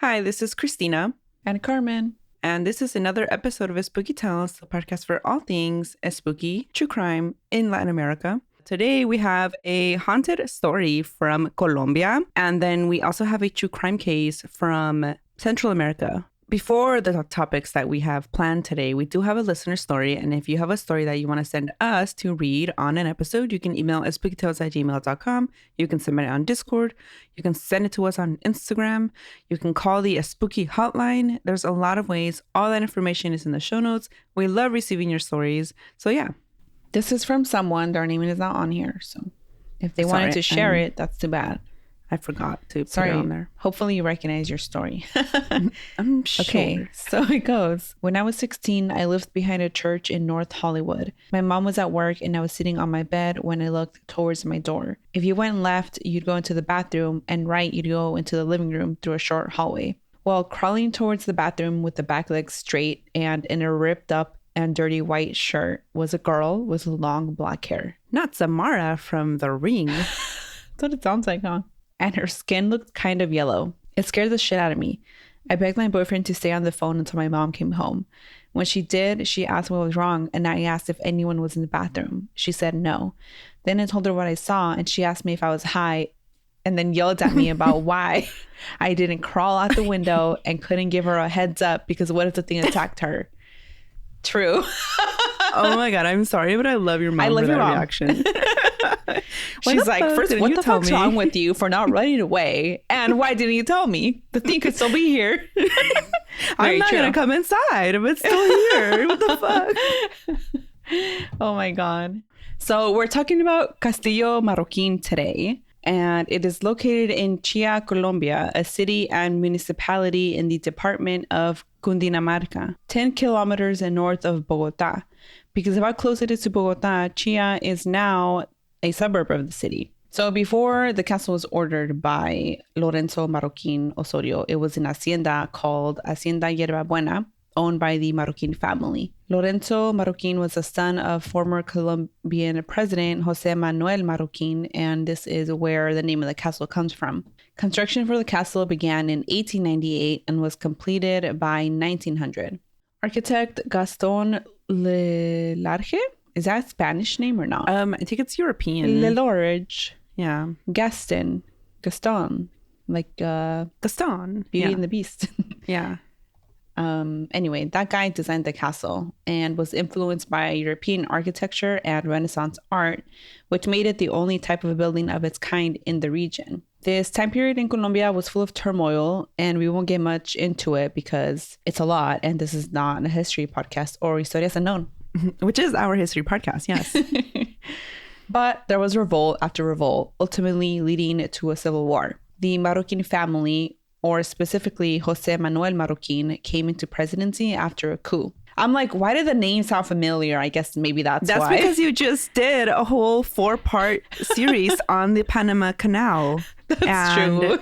Hi, this is Cristina. And Carmen. And this is another episode of Espooky Tales, the podcast for all things spooky, true crime in Latin America. Today we have a haunted story from Colombia, and then we also have a true crime case from Central America. Before the topics that we have planned today, we do have a listener story. And if you have a story that you want to send us to read on an episode, you can email espookytales@gmail.com. You can submit it on Discord. You can send it to us on Instagram. You can call the Spooky hotline. There's a lot of ways. All that information is in the show notes. We love receiving your stories. So yeah. This is from someone. Their name is not on here. So if they wanted to share it, that's too bad. I forgot to put it on there. Hopefully you recognize your story. I'm sure. Okay, so it goes. When I was 16, I lived behind a church in North Hollywood. My mom was at work and I was sitting on my bed when I looked towards my door. If you went left, you'd go into the bathroom, and right, you'd go into the living room through a short hallway. While crawling towards the bathroom with the back legs straight and in a ripped up and dirty white shirt was a girl with long black hair. Not Samara from The Ring. That's what it sounds like, huh? And her skin looked kind of yellow. It scared the shit out of me. I begged my boyfriend to stay on the phone until my mom came home. When she did, she asked what was wrong, and I asked if anyone was in the bathroom. She said no. Then I told her what I saw, and she asked me if I was high, and then yelled at me about why I didn't crawl out the window and couldn't give her a heads up because what if the thing attacked her? True. Oh my God, I'm sorry, but I love your mom for that reaction. She's like, first, what the fuck's wrong with you for not running away? And why didn't you tell me? The thing could still be here. I'm not going to come inside if it's still here. What the fuck? Oh my God. So we're talking about Castillo Marroquin today. And it is located in Chia, Colombia, a city and municipality in the department of Cundinamarca, 10 kilometers north of Bogotá. Because of how close it is to Bogotá, Chia is now a suburb of the city. So before the castle was ordered by Lorenzo Marroquin Osorio, it was an hacienda called Hacienda Yerba Buena, owned by the Marroquin family. Lorenzo Marroquin was the son of former Colombian President José Manuel Marroquin, and this is where the name of the castle comes from. Construction for the castle began in 1898 and was completed by 1900. Architect Gaston Lelarge? Is that a Spanish name or not? I think it's European. Lelarge. Yeah. Gaston. Like Gaston. Beauty and the Beast. Yeah. Anyway, that guy designed the castle and was influenced by European architecture and Renaissance art, which made it the only type of building of its kind in the region. This time period in Colombia was full of turmoil, and we won't get much into it because it's a lot, and this is not a history podcast or Historias Unknown. Which is our history podcast, yes. But there was revolt after revolt, ultimately leading to a civil war. The Marroquin family, or specifically José Manuel Marroquin, came into presidency after a coup. I'm like, why did the name sound familiar? I guess maybe that's why. That's because you just did a whole 4-part series on the Panama Canal. That's true.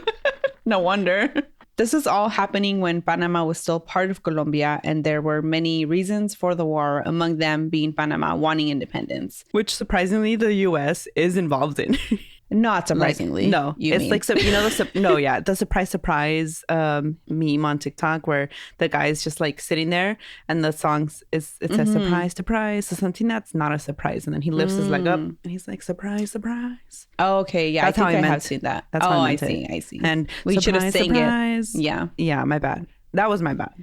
No wonder. This is all happening when Panama was still part of Colombia, and there were many reasons for the war, among them being Panama wanting independence. Which surprisingly the U.S. is involved in. Not surprisingly. Like, no, it's like, the surprise meme on TikTok where the guy is just like sitting there and the song it says surprise, so something that's not a surprise, and then he lifts his leg up and he's like surprise. Oh, okay, yeah, that's how I have seen that. That's how I meant it. I see. And we should have sang it. Yeah, my bad. That was my bad.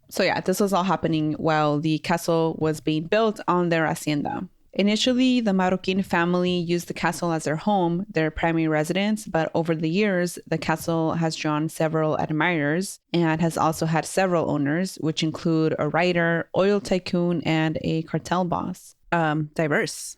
So yeah, this was all happening while the castle was being built on their hacienda. Initially, the Marroquin family used the castle as their home, their primary residence, but over the years, the castle has drawn several admirers and has also had several owners, which include a writer, oil tycoon, and a cartel boss. Diverse.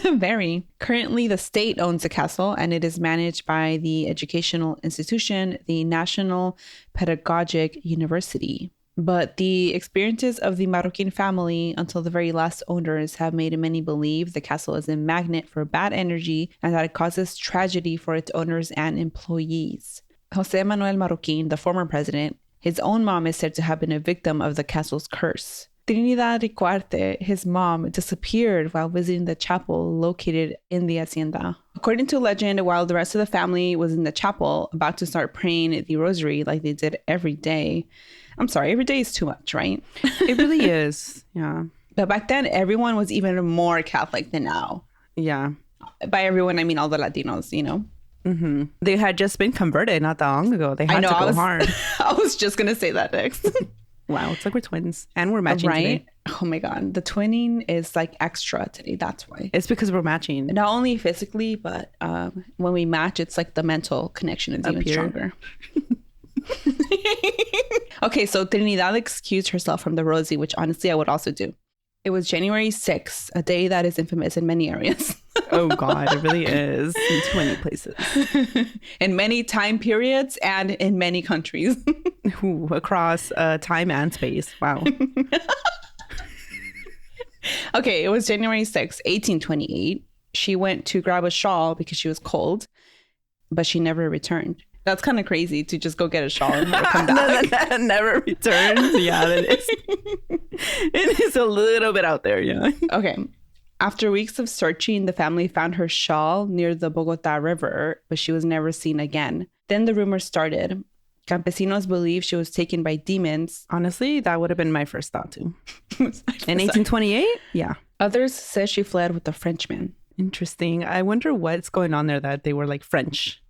Very. Currently, the state owns the castle, and it is managed by the educational institution, the National Pedagogic University. But the experiences of the Marroquin family until the very last owners have made many believe the castle is a magnet for bad energy and that it causes tragedy for its owners and employees. José Manuel Marroquin, the former president, his own mom is said to have been a victim of the castle's curse. Trinidad Ricuarte, his mom, disappeared while visiting the chapel located in the hacienda. According to legend, while the rest of the family was in the chapel about to start praying the rosary like they did every day. I'm sorry, every day is too much, right? It really is. Yeah. But back then, everyone was even more Catholic than now. Yeah. By everyone, I mean all the Latinos, you know? Mm-hmm. They had just been converted not that long ago. They had to go hard. I was just going to say that next. Wow, it's like we're twins and we're matching right? today. Oh my God. The twinning is like extra today. That's why. It's because we're matching. Not only physically, but when we match, it's like the mental connection is even stronger. Okay, so Trinidad excused herself from the rosy, which honestly I would also do. It was January 6th, a day that is infamous in many areas. Oh God, it really is. In too many places. In many time periods and in many countries. Ooh, across time and space. Wow. Okay, it was January 6th, 1828. She went to grab a shawl because she was cold, but she never returned. That's kind of crazy to just go get a shawl and never come back. Never return. Yeah, it is a little bit out there, yeah. Okay. After weeks of searching, the family found her shawl near the Bogotá River, but she was never seen again. Then the rumors started. Campesinos believe she was taken by demons. Honestly, that would have been my first thought too. In 1828? Yeah. Others said she fled with a Frenchman. Interesting. I wonder what's going on there that they were like French.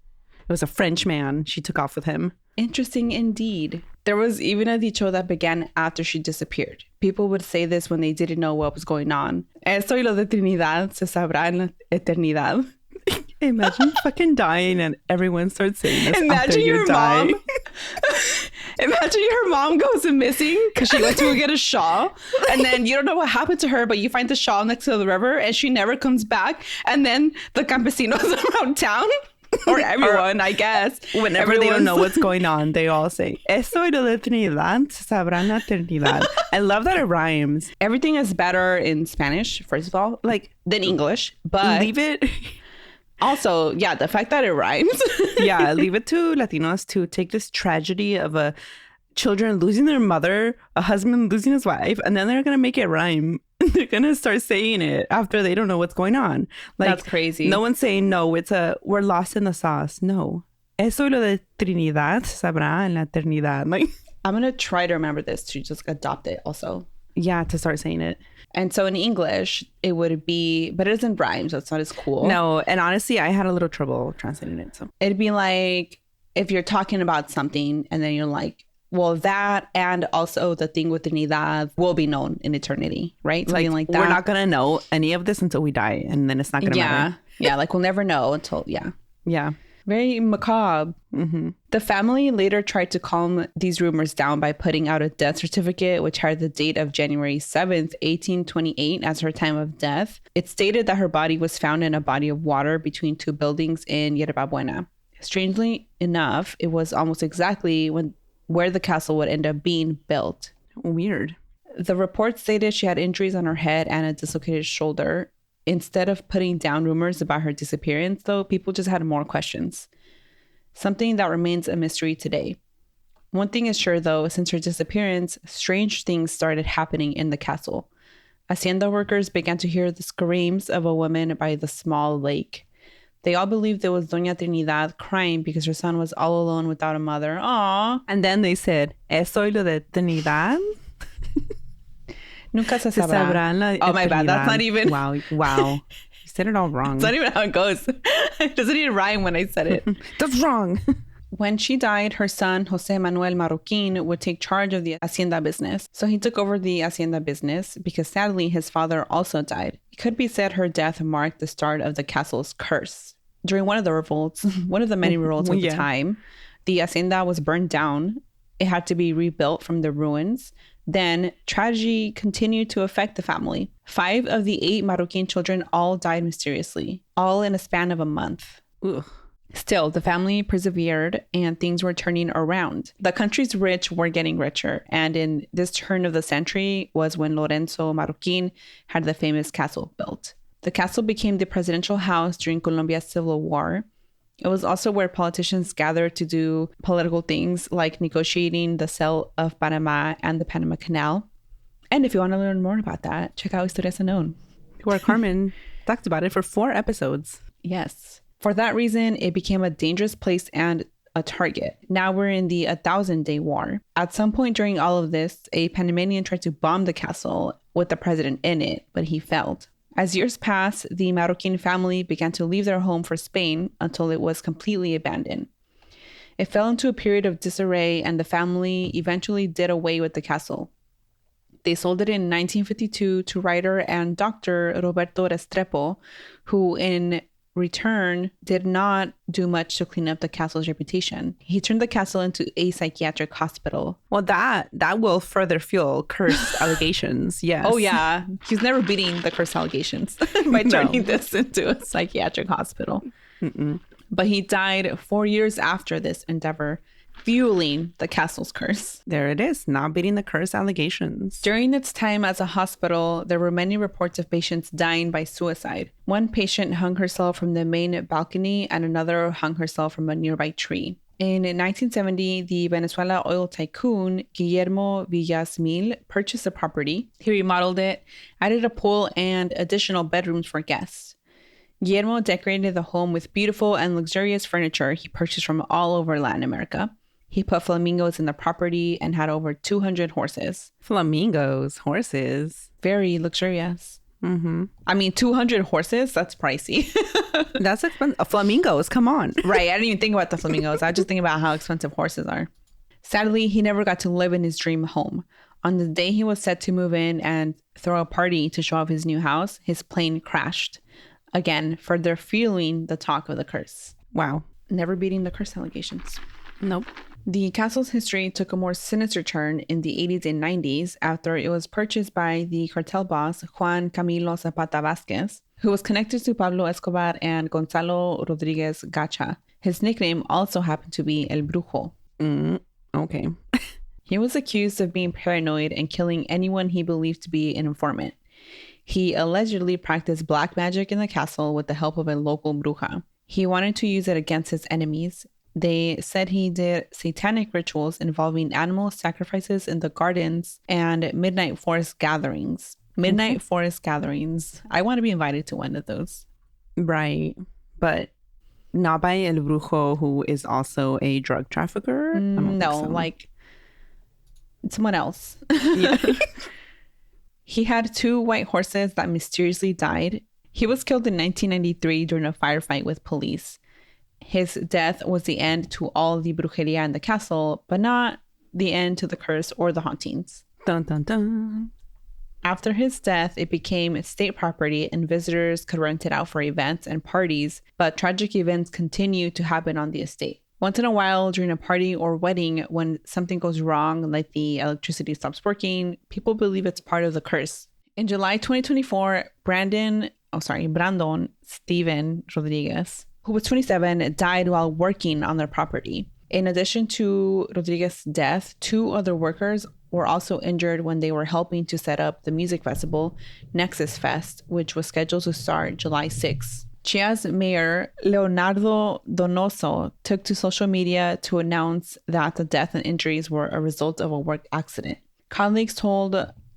It was a French man. She took off with him. Interesting indeed. There was even a dicho that began after she disappeared. People would say this when they didn't know what was going on. Esto y lo de Trinidad se sabrá en la eternidad. Imagine fucking dying and everyone starts saying this. Imagine your mom. Imagine your mom goes missing because she went to go get a shawl, and then you don't know what happened to her, but you find the shawl next to the river, and she never comes back. And then the campesinos around town, or everyone, I guess, whenever they don't know what's going on, they all say, "Eso y lo de Trinidad se sabrá en la eternidad." I love that it rhymes. Everything is better in Spanish, first of all, like than English, but leave it. Also, yeah, the fact that it rhymes. Yeah, leave it to Latinos to take this tragedy of a children losing their mother, a husband losing his wife, and then they're going to make it rhyme. They're going to start saying it after they don't know what's going on. Like, that's crazy. No one's saying, no, we're lost in the sauce. No. Eso y lo de Trinidad sabrá en la eternidad. Like, I'm going to try to remember this to just adopt it also. Yeah, to start saying it. And so in English, it would be, but it doesn't rhyme, so it's not as cool. No, and honestly, I had a little trouble translating it. So it'd be like if you're talking about something and then you're like, well, that and also the thing with Trinidad will be known in eternity, right? Something like that. We're not going to know any of this until we die, and then it's not going to matter. Yeah, like we'll never know until, Yeah. Very macabre. Mm-hmm. The family later tried to calm these rumors down by putting out a death certificate, which had the date of January 7th, 1828 as her time of death. It stated that her body was found in a body of water between two buildings in Yerba Buena. Strangely enough, it was almost exactly where the castle would end up being built. Weird. The report stated she had injuries on her head and a dislocated shoulder. Instead of putting down rumors about her disappearance, though, people just had more questions. Something that remains a mystery today. One thing is sure, though, since her disappearance, strange things started happening in the castle. Hacienda workers began to hear the screams of a woman by the small lake. They all believed it was Doña Trinidad crying because her son was all alone without a mother. Aww. And then they said, ¿Eso y lo de Trinidad? Nunca se sabrá. Oh, my bad. That's not even... Wow. You said it all wrong. That's not even how it goes. It doesn't even rhyme when I said it. That's wrong. When she died, her son, Jose Manuel Marroquin, would take charge of the hacienda business. So he took over the hacienda business because sadly his father also died. It could be said her death marked the start of the castle's curse. During one of the revolts, one of the many revolts of the time, the hacienda was burned down. It had to be rebuilt from the ruins. Then tragedy continued to affect the family. 5 of the 8 Marroquin children all died mysteriously, all in a span of a month. Ugh. Still, the family persevered and things were turning around. The country's rich were getting richer. And in this turn of the century was when Lorenzo Marroquin had the famous castle built. The castle became the presidential house during Colombia's Civil War. It was also where politicians gathered to do political things like negotiating the sale of Panama and the Panama Canal. And if you want to learn more about that, check out Historias Unknown, where Carmen talked about it for 4 episodes. Yes. For that reason, it became a dangerous place and a target. Now we're in the 1,000-day war. At some point during all of this, a Panamanian tried to bomb the castle with the president in it, but he failed. As years passed, the Marroquin family began to leave their home for Spain until it was completely abandoned. It fell into a period of disarray, and the family eventually did away with the castle. They sold it in 1952 to writer and doctor Roberto Restrepo, who in return did not do much to clean up the castle's reputation. He turned the castle into a psychiatric hospital. Well, that will further fuel cursed allegations. Yes. Oh, yeah. He's never beating the cursed allegations by turning this into a psychiatric hospital. Mm-mm. But he died 4 years after this endeavor, fueling the castle's curse. There it is, not beating the curse allegations. During its time as a hospital, there were many reports of patients dying by suicide. One patient hung herself from the main balcony and another hung herself from a nearby tree. In 1970, the Venezuela oil tycoon Guillermo Villasmil purchased the property. He remodeled it, added a pool and additional bedrooms for guests. Guillermo decorated the home with beautiful and luxurious furniture he purchased from all over Latin America. He put flamingos in the property and had over 200 horses. Flamingos, horses. Very luxurious. Mm-hmm. I mean, 200 horses? That's pricey. That's expensive. Flamingos, come on. Right. I didn't even think about the flamingos. I just think about how expensive horses are. Sadly, he never got to live in his dream home. On the day he was set to move in and throw a party to show off his new house, his plane crashed. Again, further fueling the talk of the curse. Wow. Never beating the curse allegations. Nope. The castle's history took a more sinister turn in the 80s and 90s after it was purchased by the cartel boss Juan Camilo Zapata Vázquez, who was connected to Pablo Escobar and Gonzalo Rodriguez Gacha. His nickname also happened to be El Brujo. Okay. He was accused of being paranoid and killing anyone he believed to be an informant. He allegedly practiced black magic in the castle with the help of a local bruja. He wanted to use it against his enemies. They said he did satanic rituals involving animal sacrifices in the gardens and midnight forest gatherings. Midnight forest gatherings. I want to be invited to one of those. Right. But not by El Brujo, who is also a drug trafficker? No, so. like someone else. Yeah. He had 2 white horses that mysteriously died. He was killed in 1993 during a firefight with police. His death was the end to all the brujeria in the castle, but not the end to the curse or the hauntings. Dun, dun, dun. After his death, it became state property and visitors could rent it out for events and parties, but tragic events continue to happen on the estate. Once in a while, during a party or wedding, when something goes wrong, like the electricity stops working, people believe it's part of the curse. In July 2024, Brandon Steven Rodriguez, who was 27, died while working on their property. In addition to Rodriguez's death, 2 other workers were also injured when they were helping to set up the music festival, Nexus Fest, which was scheduled to start July 6. Chia's mayor, Leonardo Donoso, took to social media to announce that the death and injuries were a result of a work accident. Colleagues told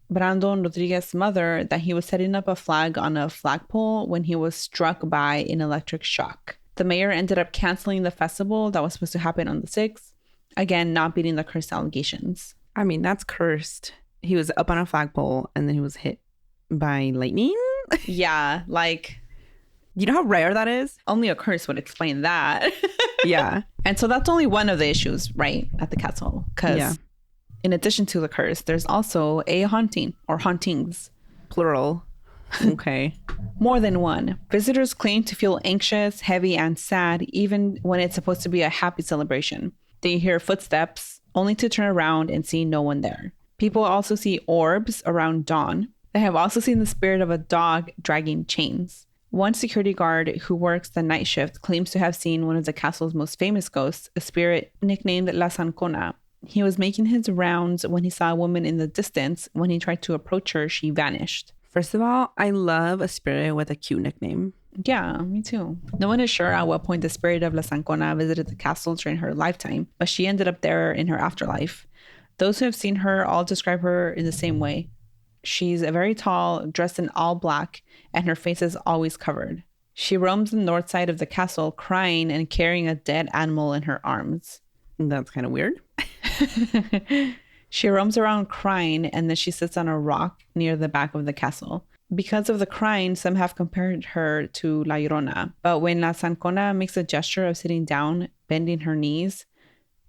Brandon Rodriguez's mother that he was setting up a flag on a flagpole when he was struck by an electric shock. The mayor ended up canceling the festival that was supposed to happen on the 6th, again, not beating the cursed allegations. I mean, that's cursed. He was up on a flagpole and then he was hit by lightning? Yeah, like... You know how rare that is? Only a curse would explain that. Yeah. And so that's only one of the issues, right, at the castle. Because in addition to the curse, there's also a haunting or hauntings. Plural. Okay. More than one. Visitors claim to feel anxious, heavy, and sad, even when it's supposed to be a happy celebration. They hear footsteps, only to turn around and see no one there. People also see orbs around dawn. They have also seen the spirit of a dog dragging chains. One security guard who works the night shift claims to have seen one of the castle's most famous ghosts, a spirit nicknamed La Zancona. He was making his rounds when he saw a woman in the distance. When he tried to approach her, she vanished. First of all, I love a spirit with a cute nickname. Yeah, me too. No one is sure at what point the spirit of La Zancona visited the castle during her lifetime, but she ended up there in her afterlife. Those who have seen her all describe her in the same way. She's very tall, dressed in all black, and her face is always covered. She roams the north side of the castle, crying and carrying a dead animal in her arms. That's kind of weird. She roams around crying, and then she sits on a rock near the back of the castle. Because of the crying, some have compared her to La Llorona. But when La Zancona makes a gesture of sitting down, bending her knees,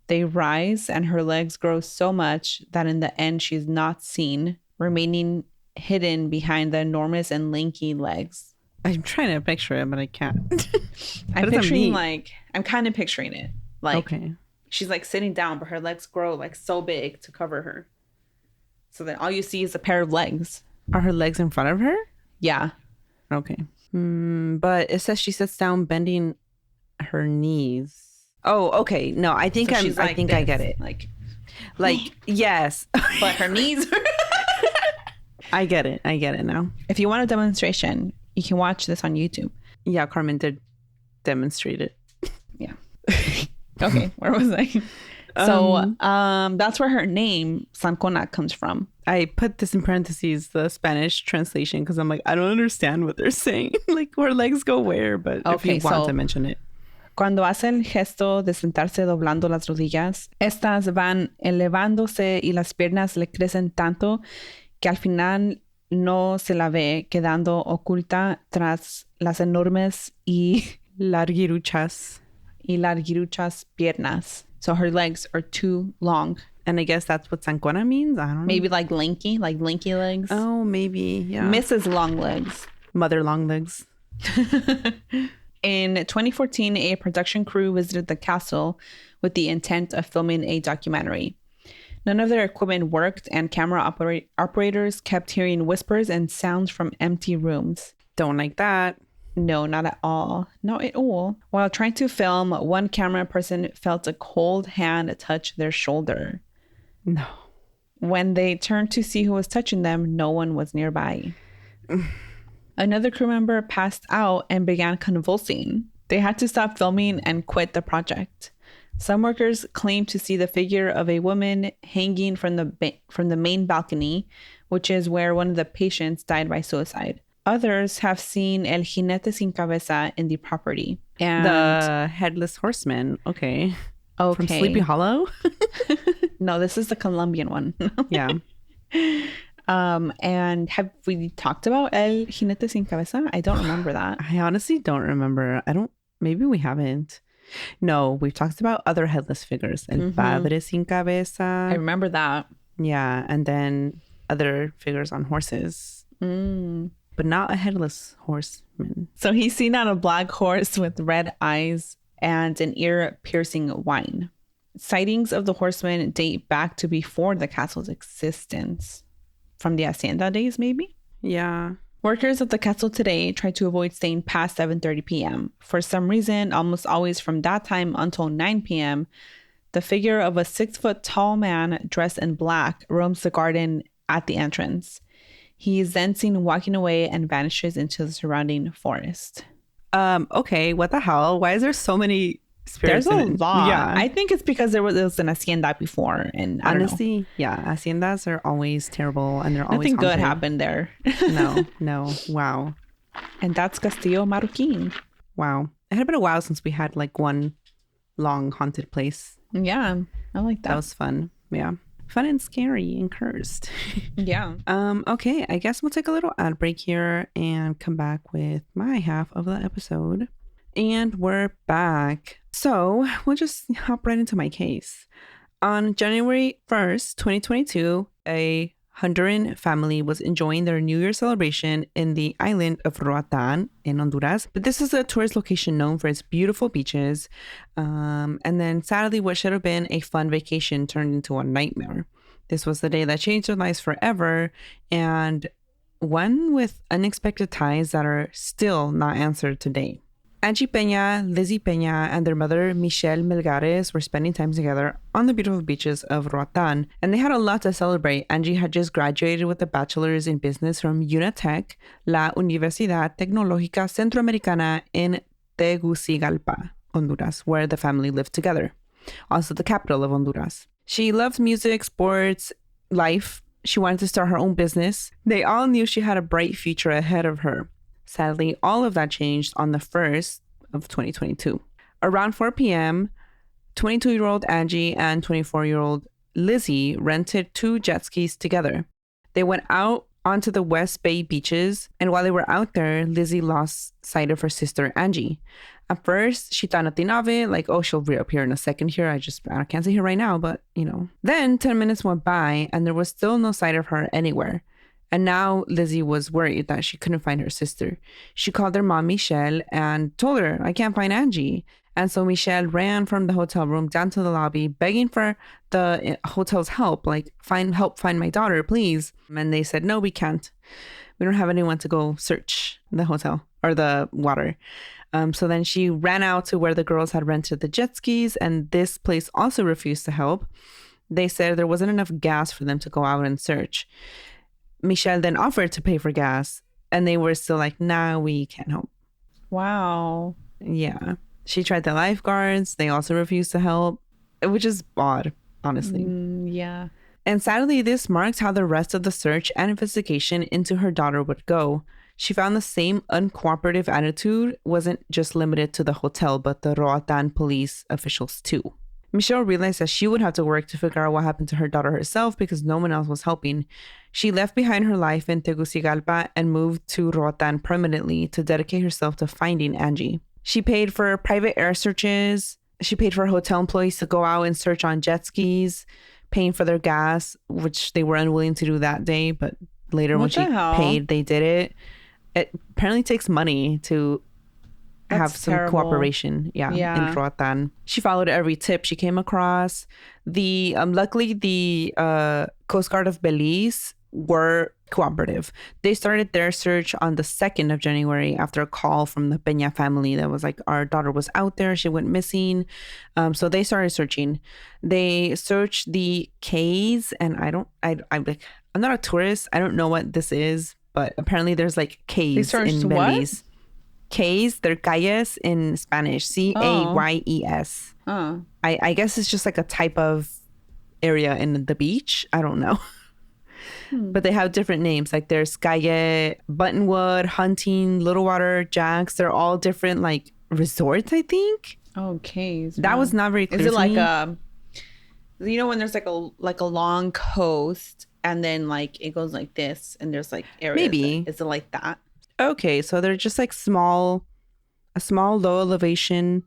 they rise and her legs grow so much that in the end she's not seen, remaining hidden behind the enormous and lanky legs. I'm trying to picture it, but I can't. I'm kind of picturing it. Like, okay. She's like sitting down, but her legs grow like so big to cover her. So then all you see is a pair of legs. Are her legs in front of her? Yeah. Okay. But it says she sits down bending her knees. Oh, okay. No, I think I get it. Like yes. But her knees. I get it now. If you want a demonstration, you can watch this on YouTube. Yeah, Carmen did demonstrate it. Yeah. Okay, where was I? So that's where her name, Zancona, comes from. I put this in parentheses, the Spanish translation, because I'm like, I don't understand what they're saying. Like, her legs go where? But okay, if you want to mention it. Cuando hace el gesto de sentarse doblando las rodillas, estas van elevándose y las piernas le crecen tanto que al final no se la ve, quedando oculta tras las enormes y larguiruchas piernas. So her legs are too long. And I guess that's what Zancona means? I don't know. Maybe like lanky legs. Oh, maybe, yeah. Mrs. Long Legs. Mother Long Legs. In 2014, a production crew visited the castle with the intent of filming a documentary. None of their equipment worked, and camera operators kept hearing whispers and sounds from empty rooms. Don't like that. No, not at all. Not at all. While trying to film, one camera person felt a cold hand touch their shoulder. No. When they turned to see who was touching them, no one was nearby. Another crew member passed out and began convulsing. They had to stop filming and quit the project. Some workers claimed to see the figure of a woman hanging from the main balcony, which is where one of the patients died by suicide. Others have seen El Jinete Sin Cabeza in the property. And the Headless Horseman. Okay. From Sleepy Hollow? No, this is the Colombian one. Yeah. And have we talked about El Jinete Sin Cabeza? I don't remember that. I honestly don't remember. Maybe we haven't. No, we've talked about other headless figures. El Padre Sin Cabeza. I remember that. Yeah. And then other figures on horses. But not a headless horseman. So he's seen on a black horse with red eyes and an ear-piercing whine. Sightings of the horseman date back to before the castle's existence. From the Hacienda days, maybe? Yeah. Workers at the castle today try to avoid staying past 7:30 p.m. For some reason, almost always from that time until 9 p.m., the figure of a 6-foot-tall man dressed in black roams the garden at the entrance. He is then seen walking away and vanishes into the surrounding forest. Okay, what the hell? Why is there so many spirits? There's a lot. Yeah. I think it's because there was an hacienda before, and honestly, yeah, haciendas are always terrible, and they're always nothing haunted. Good happened there. No. Wow. And that's Castillo Marroquin. Wow. It had been a while since we had like one long haunted place. Yeah, I like that. That was fun. Yeah. Fun and scary and cursed. Yeah. Okay, I guess we'll take a little ad break here and come back with my half of the episode. And we're back. So we'll just hop right into my case. On January 1st, 2022, a Honduran family was enjoying their New Year celebration in the island of Roatan in Honduras. But this is a tourist location known for its beautiful beaches. And then sadly, what should have been a fun vacation turned into a nightmare. This was the day that changed their lives forever, and one with unexpected ties that are still not answered today. Angie Peña, Lizzie Peña, and their mother, Michelle Melgares, were spending time together on the beautiful beaches of Roatan, and they had a lot to celebrate. Angie had just graduated with a bachelor's in business from UNATEC, la Universidad Tecnológica Centroamericana in Tegucigalpa, Honduras, where the family lived together, also the capital of Honduras. She loved music, sports, life, She wanted to start her own business. They all knew she had a bright future ahead of her. Sadly, all of that changed on the 1st of 2022. Around 4 p.m., 22-year-old Angie and 24-year-old Lizzie rented 2 jet skis together. They went out onto the West Bay beaches, and while they were out there, Lizzie lost sight of her sister, Angie. At first, she thought nothing of it, like, oh, she'll reappear in a second here. I can't see her right now, but, Then 10 minutes went by, and there was still no sight of her anywhere. And now Lizzie was worried that she couldn't find her sister. She called her mom, Michelle, and told her, I can't find Angie. And so Michelle ran from the hotel room down to the lobby, begging for the hotel's help, like, find my daughter, please. And they said, no, we can't. We don't have anyone to go search the hotel or the water. So then she ran out to where the girls had rented the jet skis, and this place also refused to help. They said there wasn't enough gas for them to go out and search. Michelle then offered to pay for gas, and they were still like, nah, we can't help. Wow. Yeah. She tried the lifeguards. They also refused to help, which is odd, honestly. Yeah. And sadly, this marked how the rest of the search and investigation into her daughter would go. She found the same uncooperative attitude wasn't just limited to the hotel, but the Roatan police officials too. Michelle realized that she would have to work to figure out what happened to her daughter herself because no one else was helping. She left behind her life in Tegucigalpa and moved to Roatan permanently to dedicate herself to finding Angie. She paid for private air searches. She paid for hotel employees to go out and search on jet skis, paying for their gas, which they were unwilling to do that day, but later when she paid, they did it. It apparently takes money to have some cooperation. Yeah, in Roatan. She followed every tip she came across. Luckily, the Coast Guard of Belize were cooperative. They started their search on the 2nd of January after a call from the Peña family that was like, our daughter was out there, she went missing. So they started searching. They searched the cays, and I'm not a tourist. I don't know what this is, but apparently there's like cays in Belize. Cays, they're calles in Spanish, Cayes. I guess it's just like a type of area in the beach. I don't know. But they have different names. Like there's Calle, Buttonwood, Hunting, Little Water, Jacks. They're all different like resorts, I think. Okay. That was not very clear. Is it like when there's like a long coast and then like it goes like this and there's like areas. Maybe. Is it like that? Okay, so they're just like a small low elevation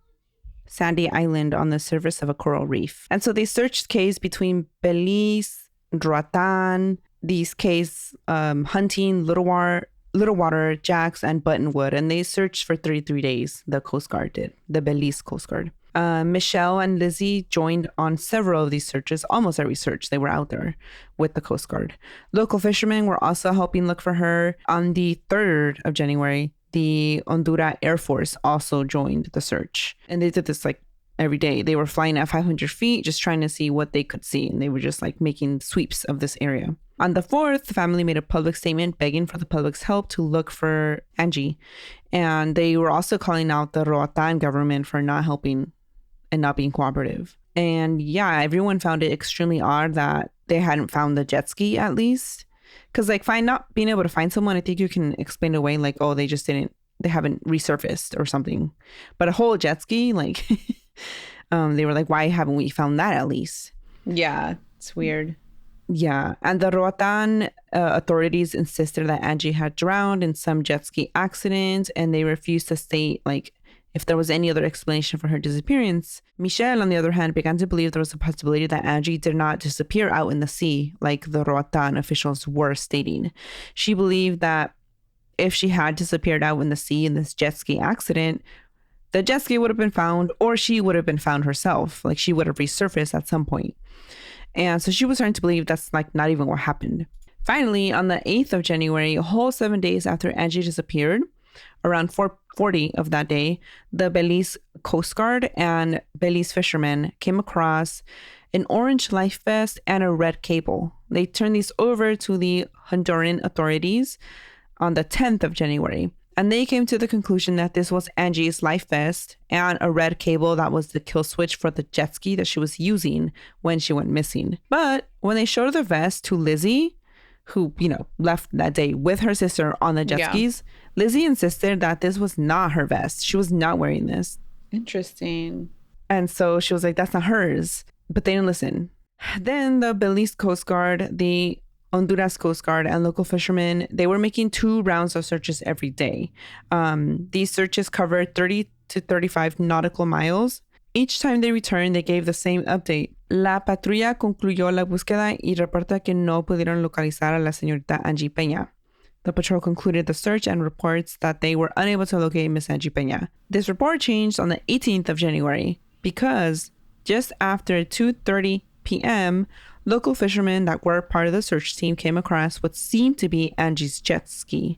sandy island on the surface of a coral reef. And so they searched cays between Belize, Roatan, these cays, Hunting, Little Water, Jacks, and Buttonwood. And they searched for 33 days, the Coast Guard did, the Belize Coast Guard. Michelle and Lizzie joined on several of these searches, almost every search. They were out there with the Coast Guard. Local fishermen were also helping look for her. On the 3rd of January, the Honduras Air Force also joined the search. And they did this like every day. They were flying at 500 feet, just trying to see what they could see. And they were just like making sweeps of this area. On the 4th, the family made a public statement begging for the public's help to look for Angie. And they were also calling out the Roatan government for not helping and not being cooperative. And yeah, everyone found it extremely odd that they hadn't found the jet ski at least. Because like not being able to find someone, I think you can explain away like, oh, they haven't resurfaced or something. But a whole jet ski, like they were like, why haven't we found that at least? Yeah, it's weird. Yeah, and the Roatan authorities insisted that Angie had drowned in some jet ski accident, and they refused to state like if there was any other explanation for her disappearance. Michelle, on the other hand, began to believe there was a possibility that Angie did not disappear out in the sea like the Roatan officials were stating. She believed that if she had disappeared out in the sea in this jet ski accident, the jet ski would have been found, or she would have been found herself. Like she would have resurfaced at some point. And so she was starting to believe that's like not even what happened. Finally, on the 8th of January, a whole 7 days after Angie disappeared, around 4:40 of that day, the Belize Coast Guard and Belize fishermen came across an orange life vest and a red cable. They turned these over to the Honduran authorities on the 10th of January. And they came to the conclusion that this was Angie's life vest and a red cable that was the kill switch for the jet ski that she was using when she went missing. But when they showed the vest to Lizzie, who, left that day with her sister on the jet skis, Lizzie insisted that this was not her vest. She was not wearing this. Interesting. And so she was like, that's not hers. But they didn't listen. Then the Belize Coast Guard, the Honduras Coast Guard, and local fishermen, they were making 2 rounds of searches every day. These searches covered 30 to 35 nautical miles. Each time they returned, they gave the same update. La patrulla concluyó la búsqueda y reporta que no pudieron localizar a la señorita Angie Peña. The patrol concluded the search and reports that they were unable to locate Miss Angie Peña. This report changed on the 18th of January because just after 2:30 p.m., local fishermen that were part of the search team came across what seemed to be Angie's jet ski.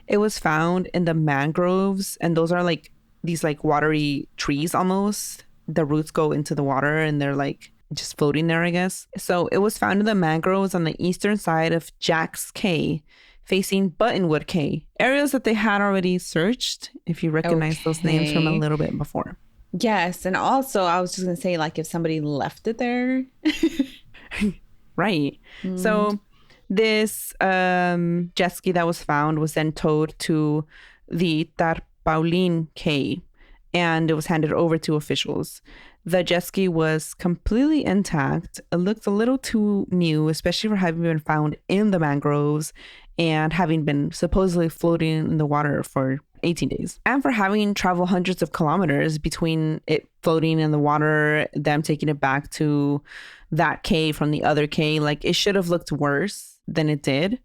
It was found in the mangroves, and those are like these like watery trees almost. The roots go into the water and they're like just floating there, I guess. So it was found in the mangroves on the eastern side of Jack's Cay, facing Buttonwood Cay, areas that they had already searched, if you recognize those names from a little bit before. Yes, and also I was just going to say, like, if somebody left it there. Right. So this jet ski that was found was then towed to the Tarpaulin Cay, and it was handed over to officials. The jet ski was completely intact. It looked a little too new, especially for having been found in the mangroves and having been supposedly floating in the water for 18 days. And for having traveled hundreds of kilometers between it floating in the water, them taking it back to that cay from the other cay, like it should have looked worse than it did.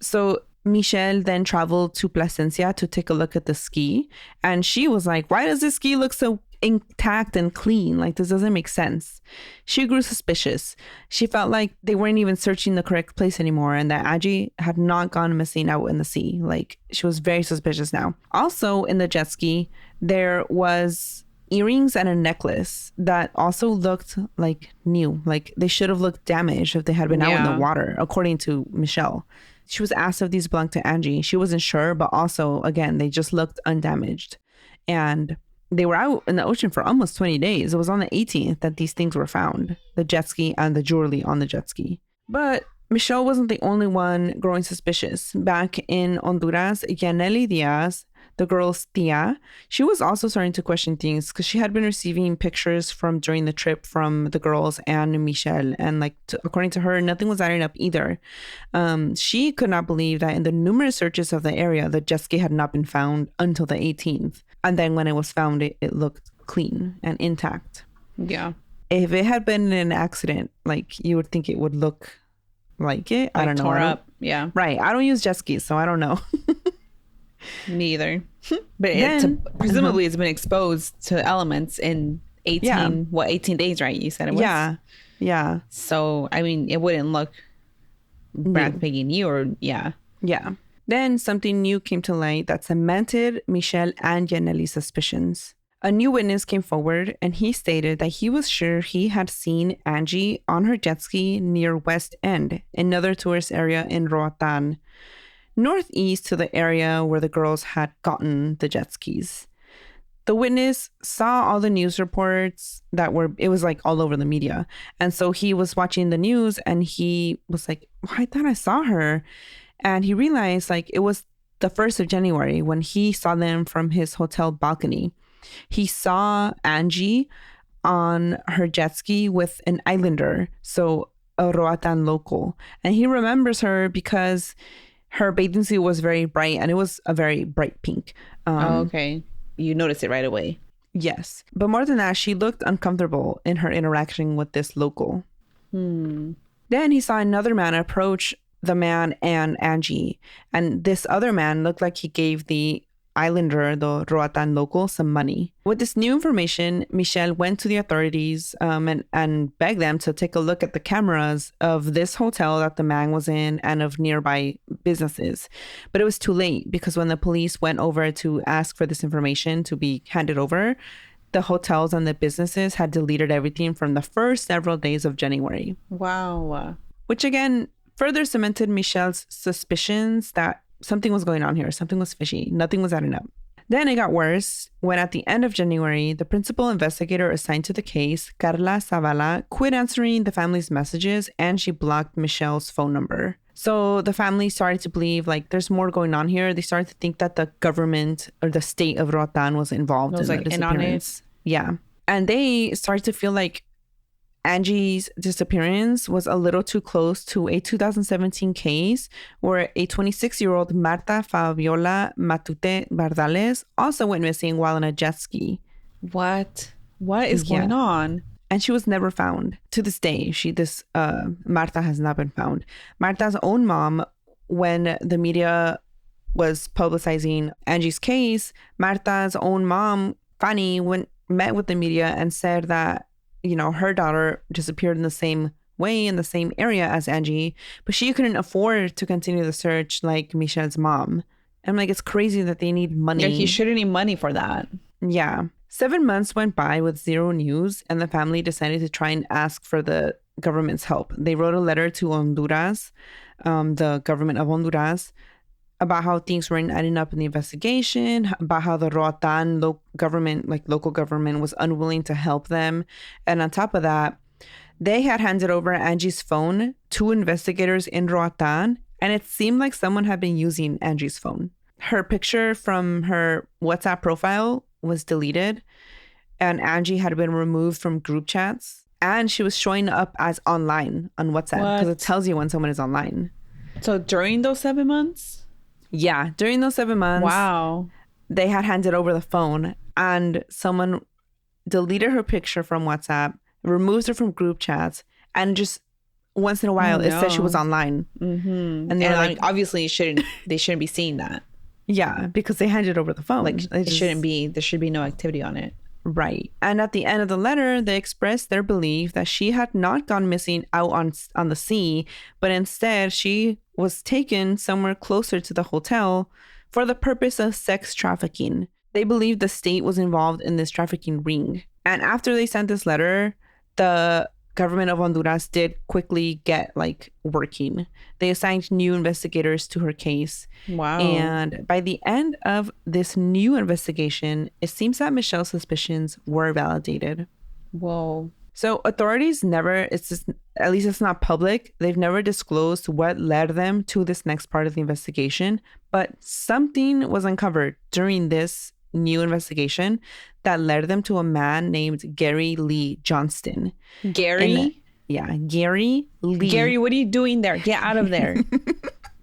So Michelle then traveled to Plasencia to take a look at the ski. And she was like, why does this ski look so intact and clean? Like, this doesn't make sense. She grew suspicious. She felt like they weren't even searching the correct place anymore and that Angie had not gone missing out in the sea. Like, she was very suspicious now. Also in the jet ski, there was earrings and a necklace that also looked like new. Like, they should have looked damaged if they had been out in the water, according to Michelle. She was asked if these belonged to Angie. She wasn't sure, but also, again, they just looked undamaged. And they were out in the ocean for almost 20 days. It was on the 18th that these things were found, the jet ski and the jewelry on the jet ski. But Michelle wasn't the only one growing suspicious. Back in Honduras, Yaneli Diaz, the girl's tia, she was also starting to question things because she had been receiving pictures from during the trip from the girls and Michelle. And like, according to her, nothing was adding up either. She could not believe that in the numerous searches of the area, the jet ski had not been found until the 18th. And then when it was found, it looked clean and intact. Yeah. If it had been an accident, like you would think it would look like it. Like I don't know. Tore up. Yeah. Right. I don't use jet skis, so I don't know. Neither. But presumably it's been exposed to elements in 18 days, right? You said it was? Yeah. Yeah. So, I mean, it wouldn't look brand spanking new or, yeah. Yeah. Then something new came to light that cemented Michelle and Yaneli's suspicions. A new witness came forward and he stated that he was sure he had seen Angie on her jet ski near West End, another tourist area in Roatan, northeast to the area where the girls had gotten the jet skis. The witness saw all the news reports it was like all over the media. And so he was watching the news and he was like, well, I thought I saw her. And he realized like it was the 1st of January when he saw them from his hotel balcony. He saw Angie on her jet ski with an islander, so a Roatan local. And he remembers her because her bathing suit was very bright and it was a very bright pink. Okay. You noticed it right away. Yes. But more than that, she looked uncomfortable in her interaction with this local. Then he saw another man approach the man and Angie. And this other man looked like he gave the islander, the Roatan local, some money. With this new information, Michelle went to the authorities and begged them to take a look at the cameras of this hotel that the man was in and of nearby businesses. But it was too late because when the police went over to ask for this information to be handed over, the hotels and the businesses had deleted everything from the first several days of January. Wow. Which again further cemented Michelle's suspicions that something was going on here. Something was fishy. Nothing was adding up. Then it got worse when at the end of January, the principal investigator assigned to the case, Carla Zavala, quit answering the family's messages and she blocked Michelle's phone number. So the family started to believe like there's more going on here. They started to think that the government or the state of Roatan was involved in the disappearance. Yeah. And they started to feel like Angie's disappearance was a little too close to a 2017 case where a 26-year-old Marta Fabiola Matute Bardales also went missing while on a jet ski. What is going on? And she was never found. To this day, Marta has not been found. Marta's own mom, when the media was publicizing Angie's case, Marta's own mom, Fanny, met with the media and said that her daughter disappeared in the same way in the same area as Angie, but she couldn't afford to continue the search like Michelle's mom. I'm like, it's crazy that they need money. Yeah, he shouldn't need money for that. Yeah. 7 months went by with zero news, and the family decided to try and ask for the government's help. They wrote a letter to Honduras, the government of Honduras, about how things weren't adding up in the investigation, about how the Roatan local government was unwilling to help them. And on top of that, they had handed over Angie's phone to investigators in Roatan, and it seemed like someone had been using Angie's phone. Her picture from her WhatsApp profile was deleted, and Angie had been removed from group chats, and she was showing up as online on WhatsApp because it tells you when someone is online. So during those 7 months? Yeah, during those 7 months, wow, they had handed over the phone and someone deleted her picture from WhatsApp, removes her from group chats, and just once in a while it said she was online. Mm-hmm. And they're like, obviously they shouldn't be seeing that. Yeah, because they handed over the phone. Like there should be no activity on it. Right. And at the end of the letter, they expressed their belief that she had not gone missing out on the sea, but instead she was taken somewhere closer to the hotel for the purpose of sex trafficking. They believed the state was involved in this trafficking ring. And after they sent this letter, the government of Honduras did quickly get working. They assigned new investigators to her case. Wow. And by the end of this new investigation, it seems that Michelle's suspicions were validated. Whoa. So authorities at least it's not public, they've never disclosed what led them to this next part of the investigation, but something was uncovered during this new investigation that led them to a man named Gary Lee Johnston. Gary? Gary Lee. Gary, what are you doing there? Get out of there.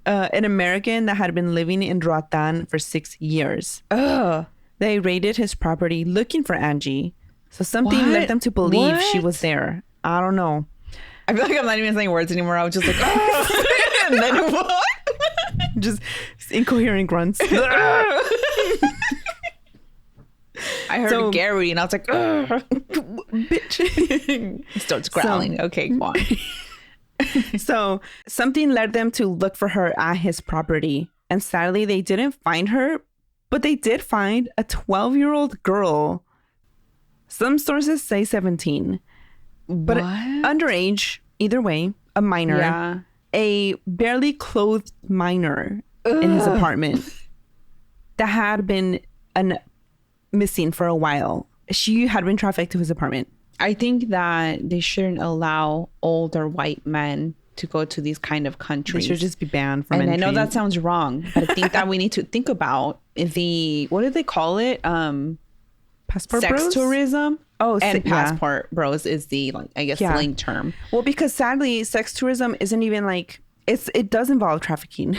An American that had been living in Roatan for 6 years. Ugh. They raided his property looking for Angie. So something led them to believe she was there. I don't know. I feel like I'm not even saying words anymore. I was just like, oh. And then what? Just incoherent grunts. I heard Gary and I was like, bitch. He starts growling. Okay, go on. So something led them to look for her at his property. And sadly, they didn't find her, but they did find a 12-year-old girl. Some sources say 17, but underage, either way, a minor, a barely clothed minor in his apartment that had been missing for a while. She had been trafficked to his apartment. I think that they shouldn't allow older white men to go to these kind of countries. They should just be banned from entry. And I know that sounds wrong, but I think that we need to think about what do they call it? Passport sex bros? Tourism. Oh, and passport bros is the slang term. Well, because sadly, sex tourism isn't even it does involve trafficking.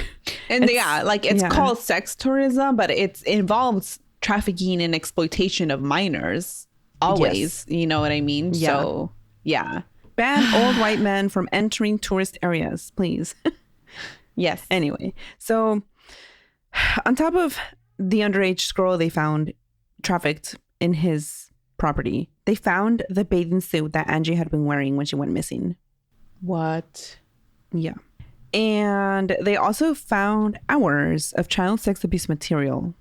And it's called sex tourism, but it involves trafficking and exploitation of minors. Always, yes. You know what I mean? Yeah. So, yeah. Ban old white men from entering tourist areas, please. Yes. Anyway, so on top of the underage girl they found trafficked in his property, they found the bathing suit that Angie had been wearing when she went missing. What? Yeah. And they also found hours of child sex abuse material.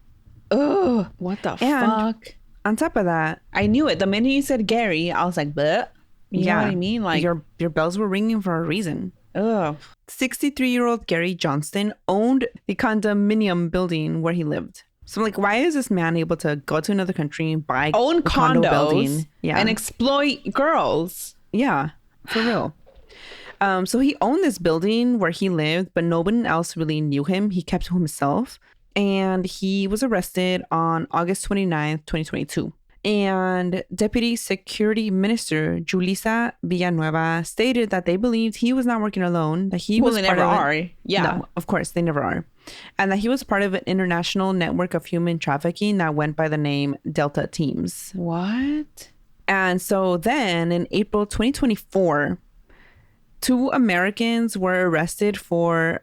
Oh, what the fuck? On top of that, I knew it. The minute you said Gary, I was like, but you know what I mean? Like your bells were ringing for a reason. Oh. 63-year-old Gary Johnston owned the condominium building where he lived. So, like, why is this man able to go to another country, buy Own a condo condos building, and exploit girls? Yeah, for real. So he owned this building where he lived, but nobody else really knew him. He kept to himself. And he was arrested on August 29th, 2022. And Deputy Security Minister Julissa Villanueva stated that they believed he was not working alone, that he was they part never of are. Yeah. No, of course, they never are. And that he was part of an international network of human trafficking that went by the name Delta Teams. What? And so then in April 2024, 2 Americans were arrested for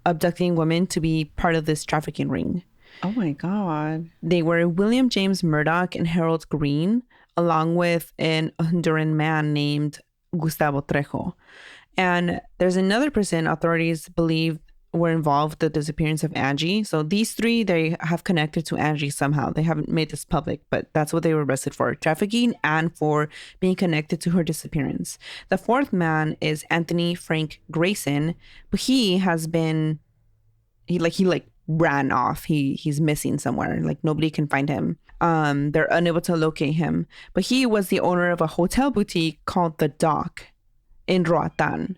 abducting women to be part of this trafficking ring. Oh my God. They were William James Murdoch and Harold Green, along with an Honduran man named Gustavo Trejo. And there's another person authorities believe were involved with the disappearance of Angie. So these 3, they have connected to Angie somehow. They haven't made this public, but that's what they were arrested for: trafficking and for being connected to her disappearance. The 4th man is Anthony Frank Grayson, but he ran off. He's missing somewhere. Like, nobody can find him. They're unable to locate him. But he was the owner of a hotel boutique called The Dock in Roatan.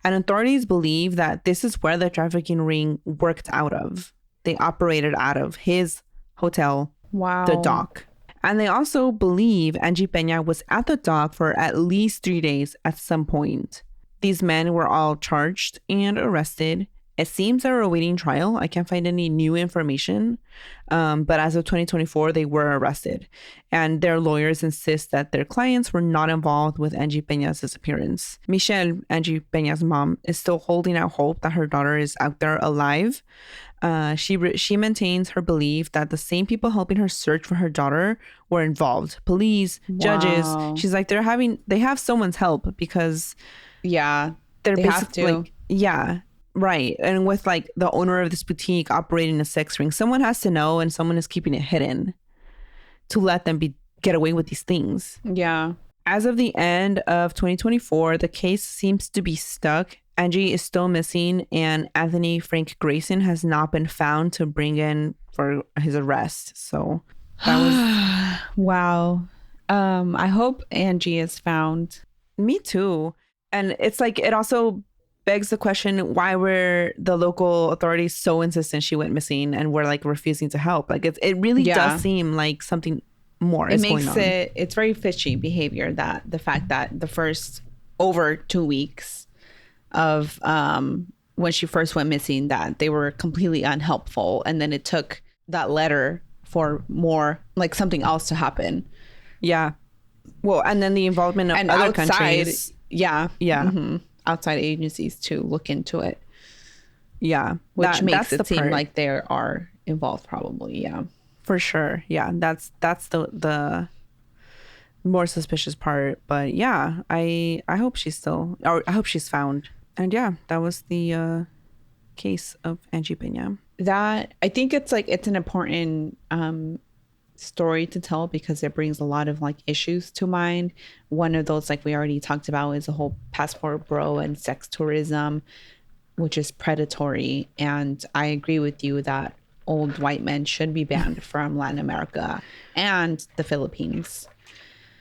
And authorities believe that this is where the trafficking ring worked out of. They operated out of his hotel, wow, The Dock. And they also believe Angie Peña was at The Dock for at least 3 days at some point. These men were all charged and arrested. It seems they're awaiting trial. I can't find any new information. But as of 2024, they were arrested. And their lawyers insist that their clients were not involved with Angie Peña's disappearance. Michelle, Angie Peña's mom, is still holding out hope that her daughter is out there alive. She maintains her belief that the same people helping her search for her daughter were involved. Police, judges. She's like, they have someone's help because they're they basically have to. Like, yeah. Right. And with like the owner of this boutique operating a sex ring, someone has to know, and someone is keeping it hidden to let them get away with these things. Yeah. As of the end of 2024, the case seems to be stuck. Angie is still missing, and Anthony Frank Grayson has not been found to bring in for his arrest. So that was wow. I hope Angie is found. Me too. And it's like, it also begs the question, why were the local authorities so insistent she went missing and were like refusing to help? Like, it really does seem like something more is going on. It's very fishy behavior, that the fact that the first over 2 weeks of when she first went missing, that they were completely unhelpful, and then it took that letter for more, like, something else to happen. Yeah. Well, and then the involvement of other countries. Yeah. Mm-hmm. Outside agencies to look into it. Yeah. Which makes it seem like they are involved, probably. Yeah. For sure. Yeah. That's the more suspicious part. But yeah, I hope I hope she's found. And yeah, that was the case of Angie Peña. That, I think it's an important story to tell, because it brings a lot of like issues to mind. One of those, like we already talked about, is the whole passport bro and sex tourism, which is predatory. And I agree with you that old white men should be banned from Latin America and the Philippines.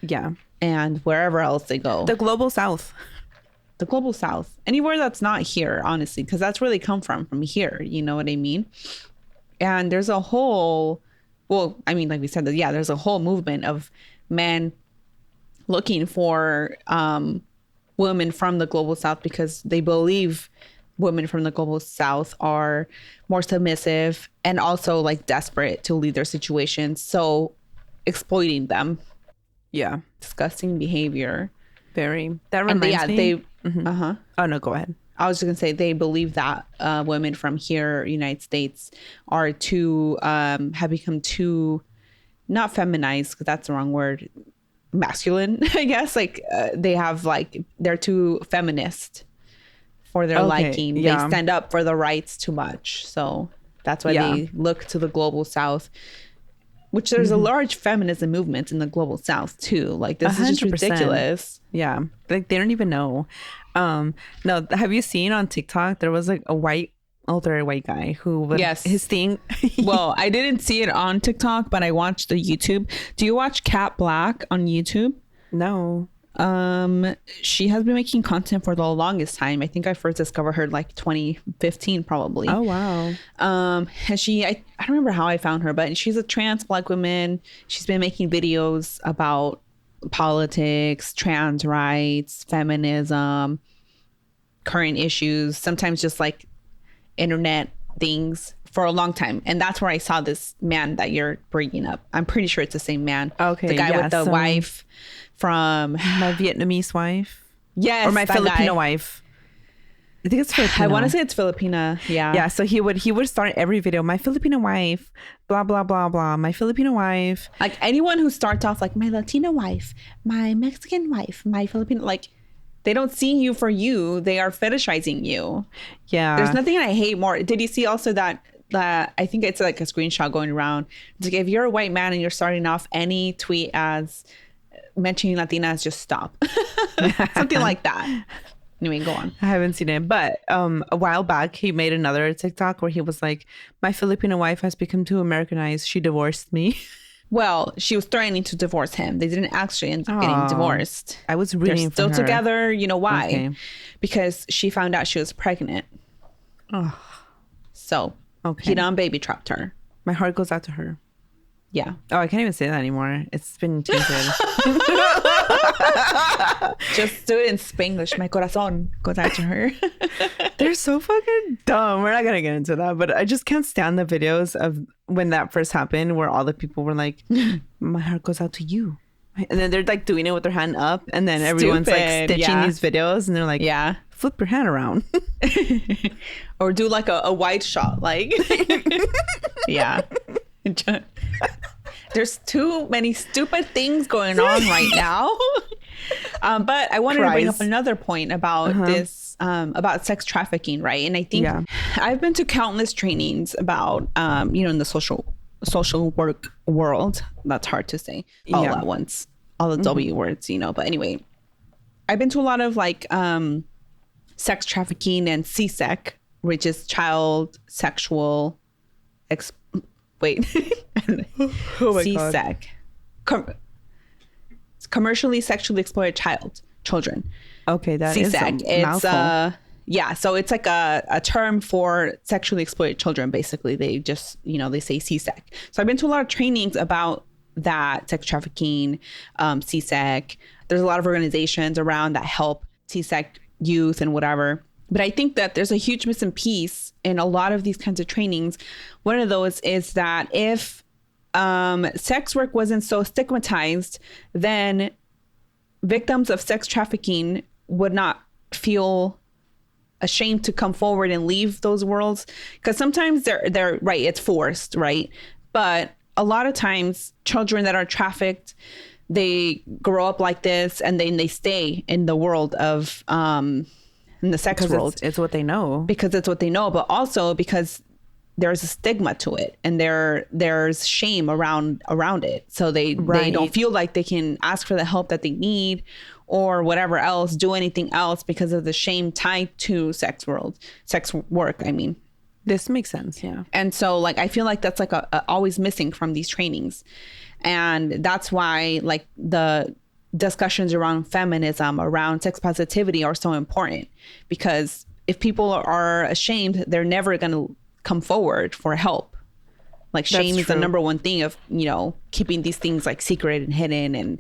Yeah. And wherever else they go. The global south. The global south. Anywhere that's not here, honestly, because that's where they come from here. You know what I mean? And there's a whole, well, I mean, like we said, there's a whole movement of men looking for women from the global south, because they believe women from the global south are more submissive and also like desperate to leave their situations. So exploiting them. Yeah. Disgusting behavior. Very. That reminds me. Mm-hmm. Oh, no, go ahead. I was just going to say, they believe that women from here, United States, are have become too, not feminized, because that's the wrong word, masculine, I guess. Like they're too feminist for their liking. Yeah. They stand up for the rights too much. So that's why they look to the global south, which there's a large feminism movement in the global south too. Like, this 100%. Is just ridiculous. Yeah. Like, they don't even know. No, have you seen on TikTok, there was like a white older white guy who would, Yes. his thing. Well, I didn't see it on TikTok, but I watched the YouTube. Do you watch Cat Black on YouTube? No. She has been making content for the longest time. I think I first discovered her like 2015 probably. Oh wow. And I don't remember how I found her, but she's a trans Black woman. She's been making videos about politics, trans rights, feminism, current issues, sometimes just like internet things for a long time. And that's where I saw this man that you're bringing up. I'm pretty sure it's the same man. Okay, the guy with the wife from my Vietnamese wife. Yes, or my that Filipino guy. wife. I think it's Filipino. I want to say it's Filipina. Yeah. Yeah, so he would start every video, my Filipino wife, blah blah blah blah, my Filipino wife. Like anyone who starts off like my Latina wife, my Mexican wife, my Filipino, like they don't see you for you. They are fetishizing you. Yeah. There's nothing I hate more. Did you see also that I think it's like a screenshot going around. It's like if you're a white man and you're starting off any tweet as mentioning Latinas, just stop. Something like that. Anyway, go on. I haven't seen it, but a while back he made another TikTok where he was like, my Filipino wife has become too Americanized. She divorced me. Well, she was threatening to divorce him. They didn't actually end up getting divorced. I was They're rooting for still her. together. You know why? Okay. Because she found out she was pregnant. Oh, So okay. he done baby trapped her. My heart goes out to her. Yeah. Oh, I can't even say that anymore. It's been tainted. Just do it in Spanglish. My corazón goes out to her. They're so fucking dumb. We're not gonna get into that, but I just can't stand the videos of when that first happened, where all the people were like, "My heart goes out to you," and then they're like doing it with their hand up, and then everyone's like Stupid, stitching yeah. these videos, and they're like, Yeah. flip your hand around." Or do like a wide shot. Like, yeah. There's too many stupid things going on right now. But I wanted to bring up another point about this, about sex trafficking, right? And I think I've been to countless trainings about, in the social work world. That's hard to say all at once, all the W words, But anyway, I've been to a lot of like sex trafficking and CSEC, which is child sexual Oh my CSEC. Commercially sexually exploited children. Okay, that CSEC. is a mouthful. So it's like a term for sexually exploited children. Basically, they just they say CSEC. So I've been to a lot of trainings about that, sex trafficking, CSEC. There's a lot of organizations around that help CSEC youth and whatever. But I think that there's a huge missing piece in a lot of these kinds of trainings. One of those is that if sex work wasn't so stigmatized, then victims of sex trafficking would not feel ashamed to come forward and leave those worlds. Because sometimes they're right, it's forced, right? But a lot of times children that are trafficked, they grow up like this and then they stay in the world of in the sex world. It's what they know. Because it's what they know, but also because there's a stigma to it and there's shame around it. So they don't feel like they can ask for the help that they need or whatever else, do anything else because of the shame tied to sex work, I mean. This makes sense, yeah. And so like I feel like that's like a always missing from these trainings. And that's why like the discussions around feminism, around sex positivity are so important, because if people are ashamed, they're never going to come forward for help. Like shame is the number one thing of, keeping these things like secret and hidden. And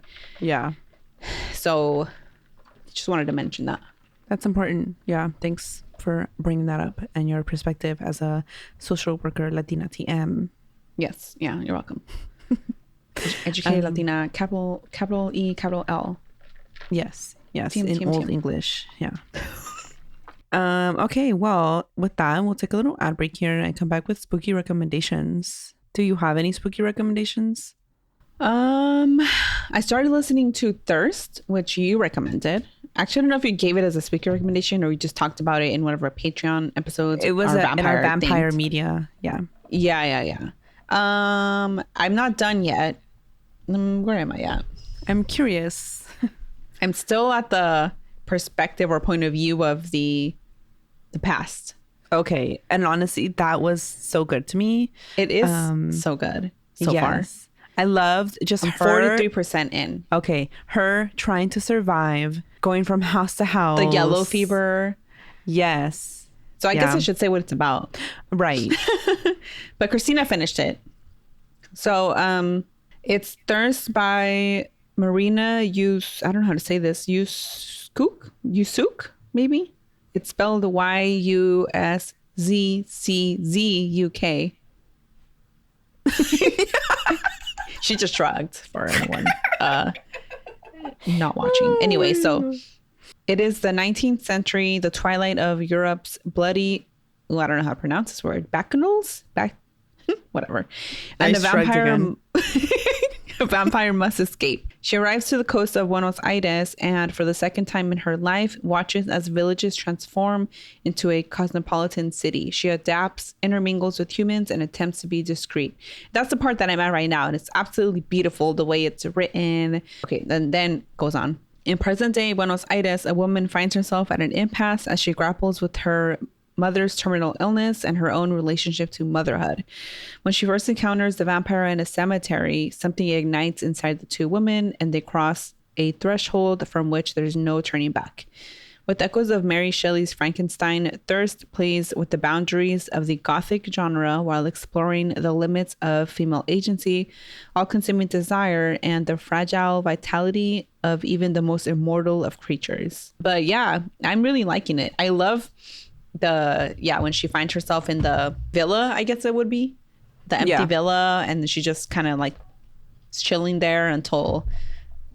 so just wanted to mention that. That's important. Yeah. Thanks for bringing that up and your perspective as a social worker, Latina TM. Yes. Yeah. You're welcome. Educated Latina, capital E, capital L. Yes. In old English. Yeah. Okay. Well, with that, we'll take a little ad break here and come back with spooky recommendations. Do you have any spooky recommendations? I started listening to Thirst, which you recommended. Actually, I don't know if you gave it as a spooky recommendation or we just talked about it in one of our Patreon episodes. It was in our vampire media. Yeah. Yeah. I'm not done yet. Where am I at? I'm curious. I'm still at the perspective or point of view of the past. Okay. And honestly, that was so good to me. It is so good so far. I loved just I'm her. 43% in. Okay. Her trying to survive, going from house to house. The yellow fever. Yes. So I guess I should say what it's about. Right. But Cristina finished it. So it's Thirst by Marina I don't know how to say this. Yusuk, maybe? It's spelled Yuszczuk. She just shrugged for anyone not watching. Anyway, so it is the 19th century, the twilight of Europe's bloody, I don't know how to pronounce this word, bacchanals? Whatever. And a vampire must escape. She arrives to the coast of Buenos Aires and for the second time in her life watches as villages transform into a cosmopolitan city. She adapts, intermingles with humans, and attempts to be discreet. That's the part that I'm at right now, and it's absolutely beautiful the way it's written. Okay, then goes on. In present-day Buenos Aires, a woman finds herself at an impasse as she grapples with her mother's terminal illness and her own relationship to motherhood. When she first encounters the vampire in a cemetery, something ignites inside the two women, and they cross a threshold from which there's no turning back. With echoes of Mary Shelley's Frankenstein, Thirst plays with the boundaries of the Gothic genre while exploring the limits of female agency, all-consuming desire, and the fragile vitality of even the most immortal of creatures. But yeah, I'm really liking it. I love when she finds herself in the villa, I guess it would be the empty villa, and she just kind of like chilling there until,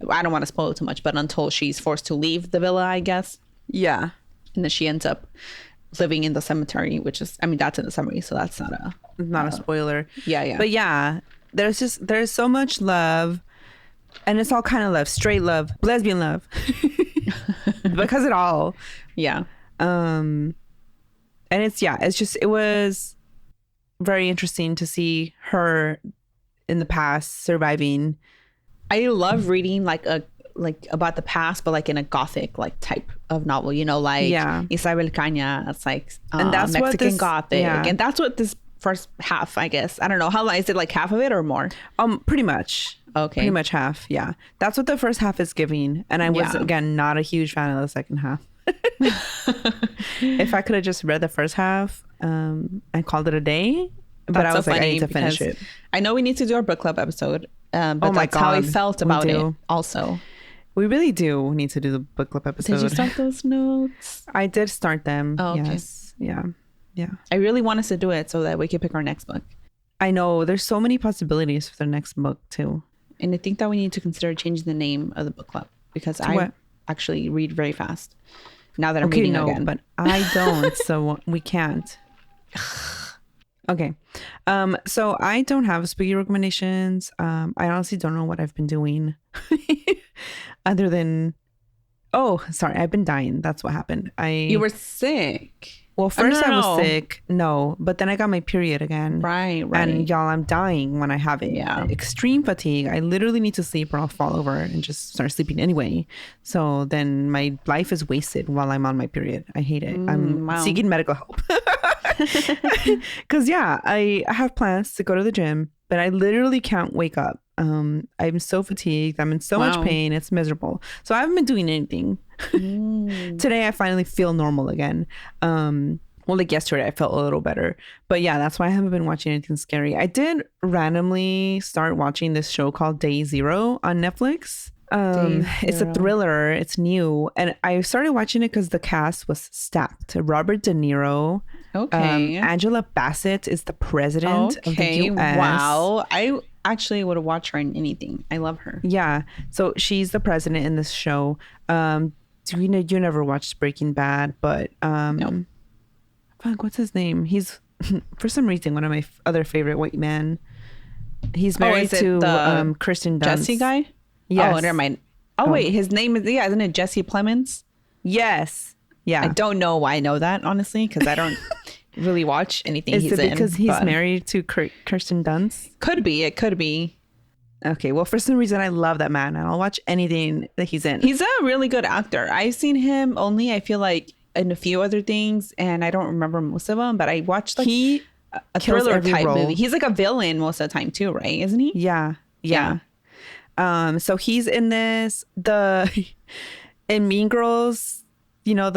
I don't want to spoil too much, but until she's forced to leave the villa, I guess. Yeah. And then she ends up living in the cemetery, which is, I mean, that's in the summary, so that's not a spoiler. Yeah. But yeah, there's so much love, and it's all kind of love, straight love, lesbian love, because it all. Yeah. And it was very interesting to see her in the past surviving. I love reading like about the past, but like in a Gothic like type of novel, like Isabel Caña. It's like and that's Mexican Gothic, and that's what this first half, I guess. I don't know how long is it, like half of it or more? Pretty much. Okay, pretty much half. Yeah, that's what the first half is giving, and I was again not a huge fan of the second half. If I could have just read the first half and called it a day, but I was like, I need to finish it. I know we need to do our book club episode, but that's how I felt about it also. We really do need to do the book club episode. Did you start those notes? I did start them. Oh, okay. Yes. Yeah. I really want us to do it so that we can pick our next book. I know. There's so many possibilities for the next book too. And I think that we need to consider changing the name of the book club because I actually read very fast. Now that I'm reading again. But I don't, so we can't. Okay. So I don't have spooky recommendations. I honestly don't know what I've been doing. Other than I've been dying. That's what happened. You were sick. Well, first I was sick. No, but then I got my period again. Right. And y'all, I'm dying when I have it. Yeah. Extreme fatigue. I literally need to sleep or I'll fall over and just start sleeping anyway. So then my life is wasted while I'm on my period. I hate it. I'm seeking medical help. Because I have plans to go to the gym, but I literally can't wake up. I'm so fatigued. I'm in so much pain. It's miserable. So I haven't been doing anything. Today I finally feel normal again. Like yesterday I felt a little better. But yeah, that's why I haven't been watching anything scary. I did randomly start watching this show called Day Zero on Netflix. It's a thriller. It's new. And I started watching it because the cast was stacked. Robert De Niro. Okay. Angela Bassett is the president of the U.S. Wow. I actually would have watched her in anything. I love her. Yeah. So she's the president in this show. You never watched Breaking Bad, but no. Fuck, what's his name? He's for some reason one of my other favorite white men. He's married to Kristen Dunst. Jesse guy? Yes. Oh, never mind. Wait, his name is isn't it Jesse Plemons? Yes. Yeah. I don't know why I know that, honestly, because I don't really watch anything he's in. Is it because he's married to Kirsten Dunst? Could be. It could be. Okay. Well, for some reason, I love that man, and I'll watch anything that he's in. He's a really good actor. I've seen him only, I feel like, in a few other things, and I don't remember most of them, but I watched like He a kills thriller every type role. movie. He's like a villain most of the time too, right? Isn't he? Yeah. So he's in this in Mean Girls, you know,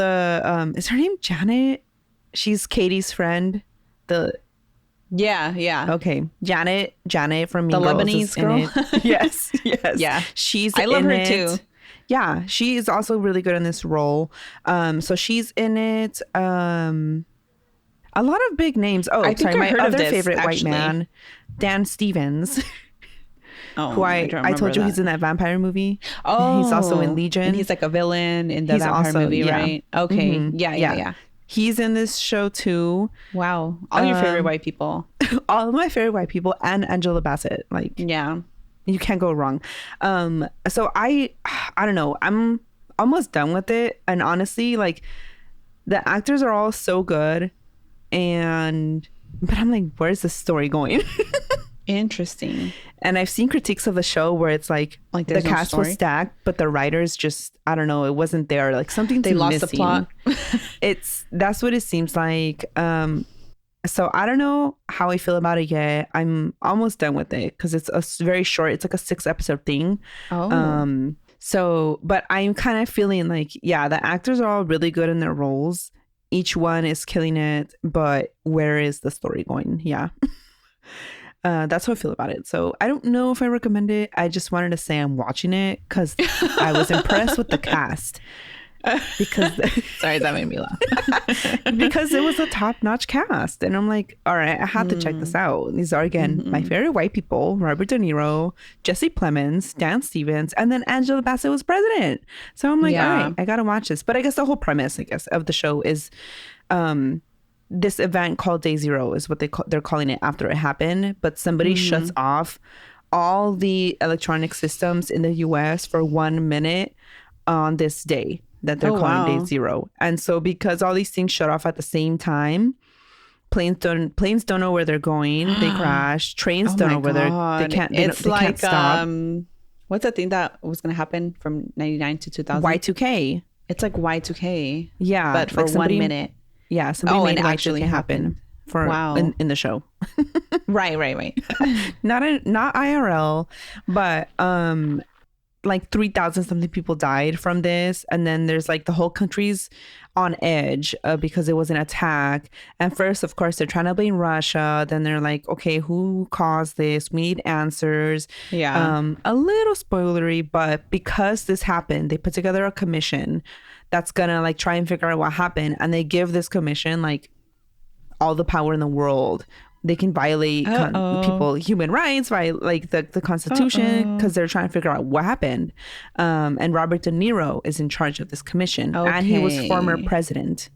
is her name Janet? She's Katie's friend. Yeah. Okay, Janet from Mean The Girls Lebanese is in girl? it. Yes. Yeah. She's I love in her it. too. Yeah, she is also really good in this role. So she's in it. A lot of big names. Oh, I think sorry, I my heard of other this, favorite white actually. man, Dan Stevens, Oh, who I don't told you remember he's in that vampire movie. Oh, He's also in Legion. and he's like a villain in the He's vampire also- movie, yeah. right? Okay, Mhm. yeah. He's in this show too. Wow, all your favorite white people. All of my favorite white people and Angela Bassett. Like, Yeah. you can't go wrong. So I don't know. I'm almost done with it. And honestly, like, the actors are all so good. But I'm like, where's the story going? Interesting. And I've seen critiques of the show where it's like the there's no cast was story? stacked, but the writers just, I don't know, it wasn't there. Like, something's They lost missing. the plot. That's what it seems like. So I don't know how I feel about it yet. I'm almost done with it because it's very short. It's like a 6-episode thing. Oh. So, but I'm kind of feeling like, yeah, the actors are all really good in their roles. Each one is killing it, but where is the story going? Yeah. That's how I feel about it. So I don't know if I recommend it. I just wanted to say I'm watching it because I was impressed with the cast. Because Sorry, that made me laugh. because it was a top-notch cast, and I'm like, all right, I have to check this out. These are again my favorite white people: Robert De Niro, Jesse Plemons, Dan Stevens, and then Angela Bassett was president. So I'm like, all right, I gotta watch this. But I guess the whole premise, of the show is this event called Day Zero is what they're calling it after it happened, but somebody shuts off all the electronic systems in the US for 1 minute on this day that they're calling Day Zero. And so because all these things shut off at the same time, planes don't know where they're going. They crash. Trains don't know where they can't stop. What's that thing that was going to happen from 99 to 2000? Y2K. It's like Y2K. Yeah. But for 1 minute. Yeah. Somebody made it actually happen for in the show. Right. Not IRL, but like 3,000 something people died from this, and then there's like the whole country's on edge because it was an attack. And first, of course, they're trying to blame Russia. Then they're like, okay, who caused this? We need answers. Yeah. A little spoilery, but because this happened, they put together a commission that's gonna like try and figure out what happened, and they give this commission like all the power in the world. They can violate human rights, like the Constitution, because they're trying to figure out what happened. And Robert De Niro is in charge of this commission, and he was former president.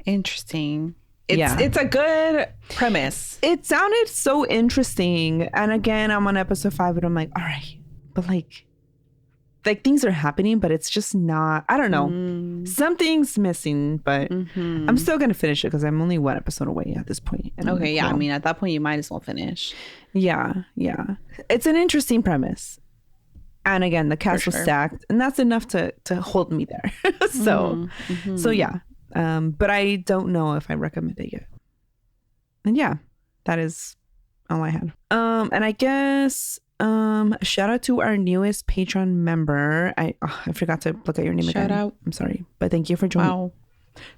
Interesting. It's a good premise. It sounded so interesting, and again, I'm on episode 5, and I'm like, all right, but like things are happening, but it's just not. I don't know. Something's missing, but I'm still gonna finish it because I'm only 1 episode away at this point. And okay, yeah. I mean, at that point, you might as well finish. Yeah. It's an interesting premise, and again, the cast was stacked, and that's enough to hold me there. So yeah. But I don't know if I recommend it yet. And yeah, that is all I had. And I guess. Shout out to our newest Patreon member. I forgot to look at your name again. Shout out. I'm sorry, but thank you for joining. Wow.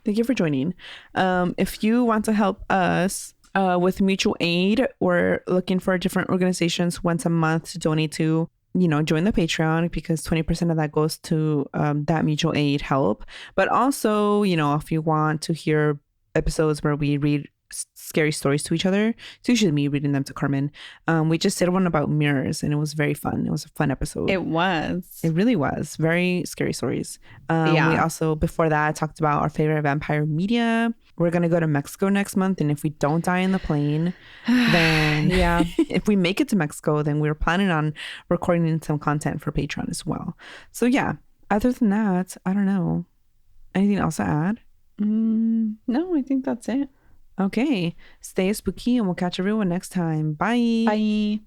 Thank you for joining. If you want to help us with mutual aid, we're looking for different organizations once a month to donate to, join the Patreon, because 20% of that goes to that mutual aid help. But also, if you want to hear episodes where we read scary stories to each other, it's usually me reading them to Carmen. We just did one about mirrors, and it was very fun. It was a fun episode. It really was very scary stories. We also, before that, talked about our favorite vampire media. We're gonna go to Mexico next month, and if we don't die in the plane, then if we make it to Mexico, then we're planning on recording some content for Patreon as well. So yeah, other than that, I don't know, anything else to add? No, I think that's it. Okay, stay spooky, and we'll catch everyone next time. Bye. Bye.